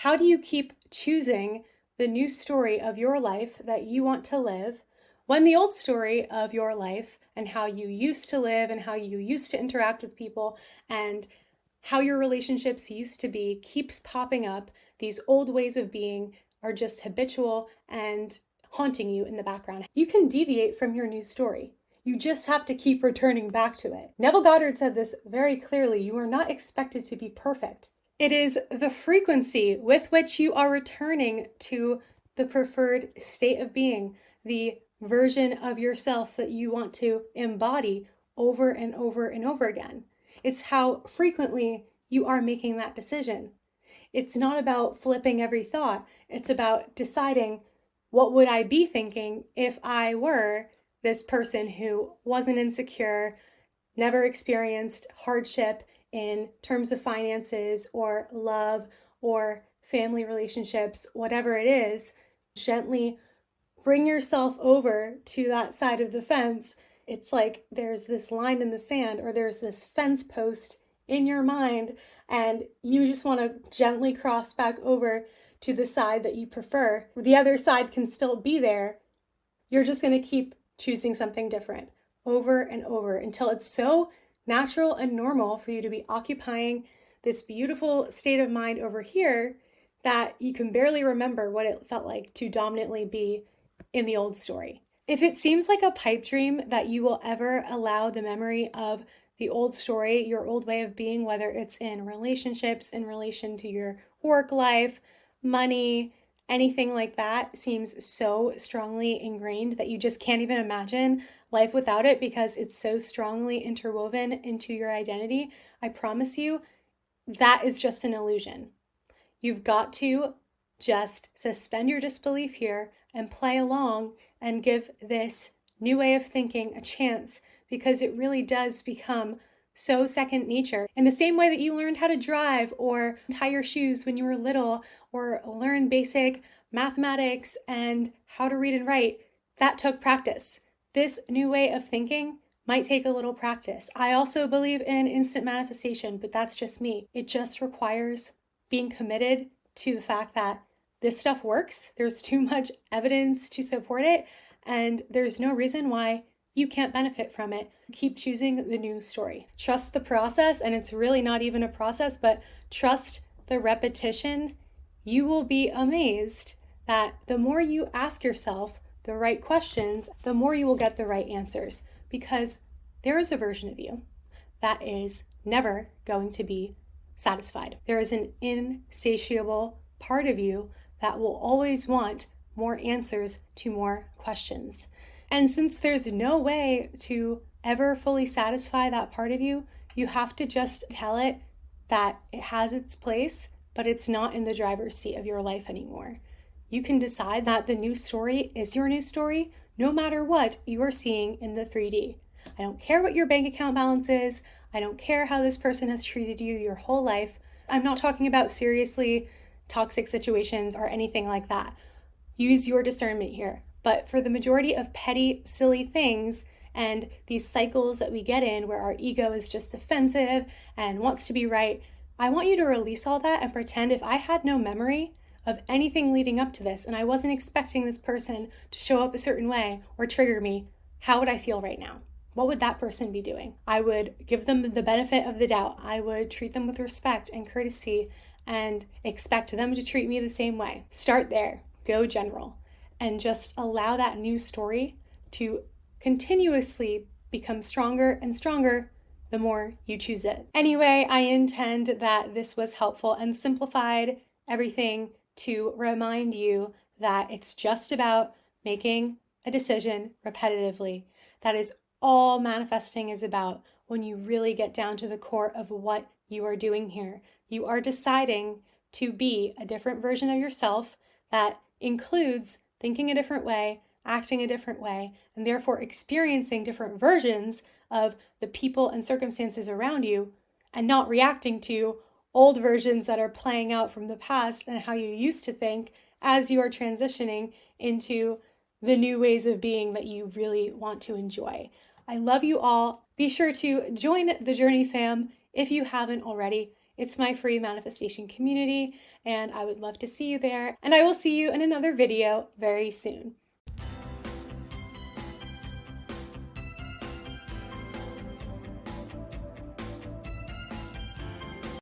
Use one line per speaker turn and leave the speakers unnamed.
How do you keep choosing the new story of your life that you want to live when the old story of your life and how you used to live and how you used to interact with people and how your relationships used to be keeps popping up? These old ways of being are just habitual and haunting you in the background. You can deviate from your new story. You just have to keep returning back to it. Neville Goddard said this very clearly. You are not expected to be perfect. It is the frequency with which you are returning to the preferred state of being, the version of yourself that you want to embody over and over and over again. It's how frequently you are making that decision. It's not about flipping every thought. It's about deciding, what would I be thinking if I were this person who wasn't insecure, never experienced hardship in terms of finances or love or family relationships, whatever it is. Gently bring yourself over to that side of the fence. It's like there's this line in the sand, or there's this fence post in your mind, and you just want to gently cross back over to the side that you prefer. The other side can still be there. You're just going to keep choosing something different over and over until it's so natural and normal for you to be occupying this beautiful state of mind over here that you can barely remember what it felt like to dominantly be in the old story. If it seems like a pipe dream that you will ever allow the memory of the old story, your old way of being, whether it's in relationships, in relation to your work life, money, anything like that, seems so strongly ingrained that you just can't even imagine life without it because it's so strongly interwoven into your identity, I promise you, that is just an illusion. You've got to just suspend your disbelief here and play along and give this new way of thinking a chance, because it really does become so second nature. In the same way that you learned how to drive or tie your shoes when you were little, or learn basic mathematics and how to read and write, that took practice. This new way of thinking might take a little practice. I also believe in instant manifestation, but that's just me. It just requires being committed to the fact that this stuff works. There's too much evidence to support it, and there's no reason why you can't benefit from it. Keep choosing the new story. Trust the process, and it's really not even a process, but trust the repetition. You will be amazed that the more you ask yourself the right questions, the more you will get the right answers, because there is a version of you that is never going to be satisfied. There is an insatiable part of you that will always want more answers to more questions. And since there's no way to ever fully satisfy that part of you, you have to just tell it that it has its place, but it's not in the driver's seat of your life anymore. You can decide that the new story is your new story, no matter what you are seeing in the 3D. I don't care what your bank account balance is. I don't care how this person has treated you your whole life. I'm not talking about seriously toxic situations or anything like that. Use your discernment here. But for the majority of petty, silly things and these cycles that we get in where our ego is just defensive and wants to be right, I want you to release all that and pretend if I had no memory of anything leading up to this and I wasn't expecting this person to show up a certain way or trigger me, how would I feel right now? What would that person be doing? I would give them the benefit of the doubt. I would treat them with respect and courtesy and expect them to treat me the same way. Start there. Go general. And just allow that new story to continuously become stronger and stronger the more you choose it. Anyway, I intend that this was helpful and simplified everything to remind you that it's just about making a decision repetitively. That is all manifesting is about when you really get down to the core of what you are doing here. You are deciding to be a different version of yourself that includes thinking a different way, acting a different way, and therefore experiencing different versions of the people and circumstances around you, and not reacting to old versions that are playing out from the past and how you used to think as you are transitioning into the new ways of being that you really want to enjoy. I love you all. Be sure to join the Journey Fam if you haven't already. It's my free manifestation community, and I would love to see you there. And I will see you in another video very soon.